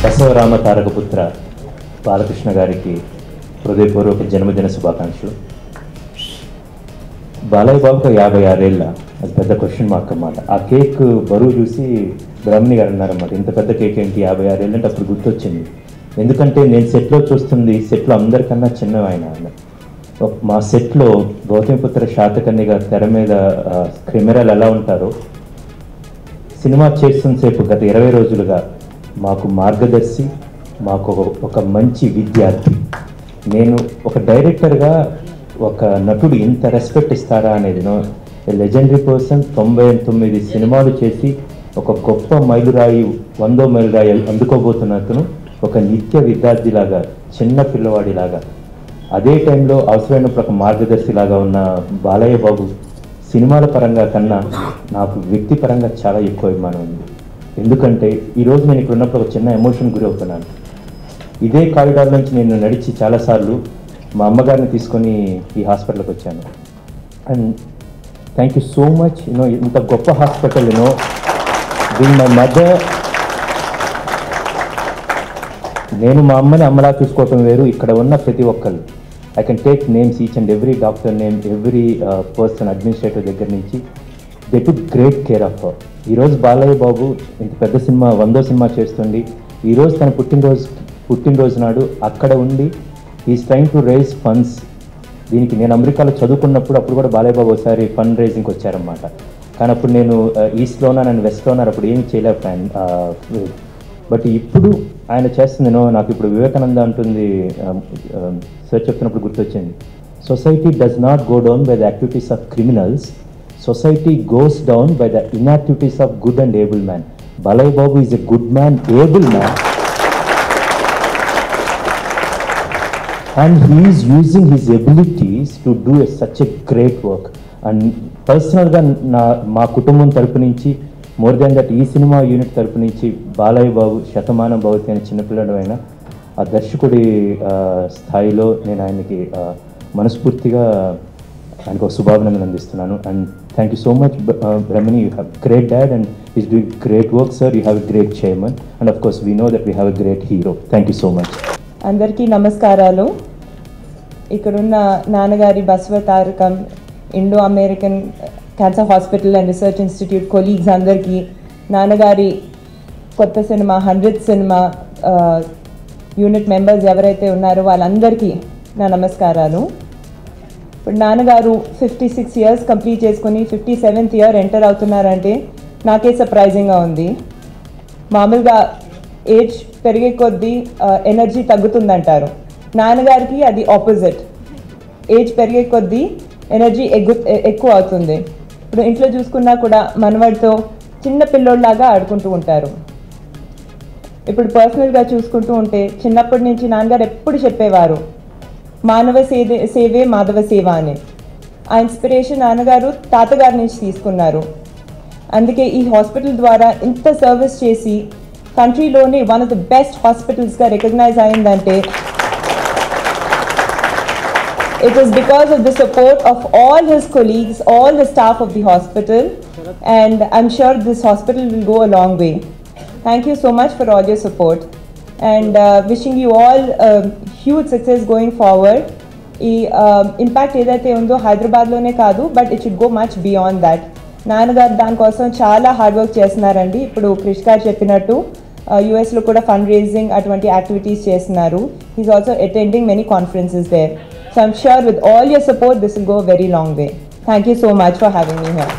బసవరామ తారకపుత్ర బాలకృష్ణ గారికి హృదయపూర్వక జన్మదిన శుభాకాంక్షలు. బాలయ్య బాబుకు 56 ఏళ్ళ, అది పెద్ద క్వశ్చన్ మార్క్ అన్నమాట. ఆ కేక్ బరువు చూసి బ్రహ్మణి గారు అన్నారన్నమాట, ఇంత పెద్ద కేక్ ఏంటి 56 ఏళ్ళు అంటే అప్పుడు గుర్తొచ్చింది. ఎందుకంటే నేను సెట్లో చూస్తుంది, సెట్లో అందరికన్నా చిన్న ఆయన. మా సెట్లో గౌతమిపుత్ర శాతకర్ణి గారు తెర మీద కెమెరాలు ఎలా ఉంటారో, సినిమా చేస్తున్నంతసేపు గత 20 రోజులుగా మాకు మార్గదర్శి, మాకు ఒక మంచి విద్యార్థి. నేను ఒక డైరెక్టర్గా ఒక నటుడు ఇంత రెస్పెక్ట్ ఇస్తారా అనేది, లెజెండరీ పర్సన్, 99 సినిమాలు చేసి ఒక గొప్ప మైలురాయి, 100వ మైలురాయి అందుకోబోతున్న అతను ఒక నిత్య విద్యార్థిలాగా, చిన్న పిల్లవాడిలాగా, అదే టైంలో అవసరమైనప్పుడు ఒక మార్గదర్శిలాగా ఉన్న బాలయ్య బాబు సినిమాల పరంగా కన్నా నాకు వ్యక్తిపరంగా చాలా ఎక్కువ అభిమానం ఉంది. ఎందుకంటే ఈరోజు నేను ఇక్కడ ఉన్నప్పుడు ఒక చిన్న ఎమోషన్ గురి అవుతున్నాను. ఇదే కారిడార్ నుంచి నేను నడిచి చాలాసార్లు మా అమ్మగారిని తీసుకొని ఈ హాస్పిటల్కి వచ్చాను. And thank you so much. ఇంత గొప్ప హాస్పిటల్, బీయింగ్ మై మదర్. నేను మా అమ్మని అమ్మలా చూసుకోవటం వేరు, ఇక్కడ ఉన్న ప్రతి ఒక్కరు, I can take names, each and every doctor name, every person, administrative దగ్గర నుంచి, they took great care of her. ఈరోజు బాలయ్య బాబు ఇంత పెద్ద సినిమా, 100వ సినిమా చేస్తుంది. ఈరోజు తన పుట్టినరోజు నాడు అక్కడ ఉండి is trying to raise funds. దీనికి నేను అమెరికాలో చదువుకున్నప్పుడు అప్పుడు కూడా బాలయ్య బాబు ఒకసారి ఫండ్ రైజింగ్కి వచ్చారన్నమాట. కానీ అప్పుడు నేను ఈస్ట్లోనా, నేను వెస్ట్లోనా, అప్పుడు ఏమి చేయలేకపోయాను. బట్ ఇప్పుడు ఆయన చేస్తుంది, నాకు ఇప్పుడు వివేకానంద అంటుంది సార్ చెప్తున్నప్పుడు గుర్తొచ్చింది, society does not go down by the activities of criminals, society goes down by the inactivities of good and able man. Balai Babu is a good man, able man, and he is using his abilities to do such a great work. And personal ga ma kutumbam tarupu nunchi, more than that ee cinema unit tarupu nunchi, Balai Babu Shatamanam Bhavati అనే చిన్నపిల్లడు అయినా ఆ దర్శకుడి స్థాయిలో నేను ఆయనకి మనస్ఫూర్తిగా ఆయనకు ఒక శుభాభినందనలు అందిస్తున్నాను. And thank you so much Brahmani, you have great dad and is doing great work sir. You have a great chairman and of course we know that we have a great hero. Thank you so much. అందరికీ నమస్కారాలు. ఇక్కడున్న నాన్నగారి Basavatarakam Indo American cancer hospital and research institute colleagues అందరికీ, నాన్నగారి కొత్త cinema 100th cinema unit members ఎవరైతే ఉన్నారో వాళ్ళందరికీ నా నమస్కారాలు. ఇప్పుడు నాన్నగారు 56 years కంప్లీట్ చేసుకుని 57th year ఎంటర్ అవుతున్నారంటే నాకే సర్ప్రైజింగ్గా ఉంది. మామూలుగా ఏజ్ పెరిగే కొద్దీ ఎనర్జీ తగ్గుతుందంటారు, నాన్నగారికి అది ఆపోజిట్. ఏజ్ పెరిగే కొద్దీ ఎనర్జీ ఎక్కువ అవుతుంది. ఇప్పుడు ఇంట్లో చూసుకున్నా కూడా మనవాడితో చిన్న పిల్లోళ్ళలాగా ఆడుకుంటూ ఉంటారు. ఇప్పుడు పర్సనల్గా చూసుకుంటూ ఉంటే చిన్నప్పటి నుంచి నాన్నగారు ఎప్పుడు చెప్పేవారు, మానవ సేవే మాధవ సేవ అని. ఆ ఇన్స్పిరేషన్ నాన్నగారు తాతగారి నుంచి తీసుకున్నారు. అందుకే ఈ హాస్పిటల్ ద్వారా ఇంత సర్వీస్ చేసి కంట్రీలోనే వన్ ఆఫ్ ద బెస్ట్ హాస్పిటల్స్గా రికగ్నైజ్ అయిందంటే it is because of the support of all his colleagues, all the staff of the hospital, and I'm sure this hospital will go a long way. Thank you so much for all your support. And wishing you all huge success going forward. ఈ impact ఏదైతే ఉందో హైదరాబాద్లోనే కాదు, but it should go much beyond that. నాన్నగారు దానికోసం చాలా hard work చేస్తున్నారండి. ఇప్పుడు క్రిష్ గారు చెప్పినట్టు యూఎస్లో కూడా ఫండ్ రేజింగ్ అటువంటి యాక్టివిటీస్ చేస్తున్నారు. He's also attending many conferences there. So I'm sure with all your support this will go very long way. Thank you so much for having me here.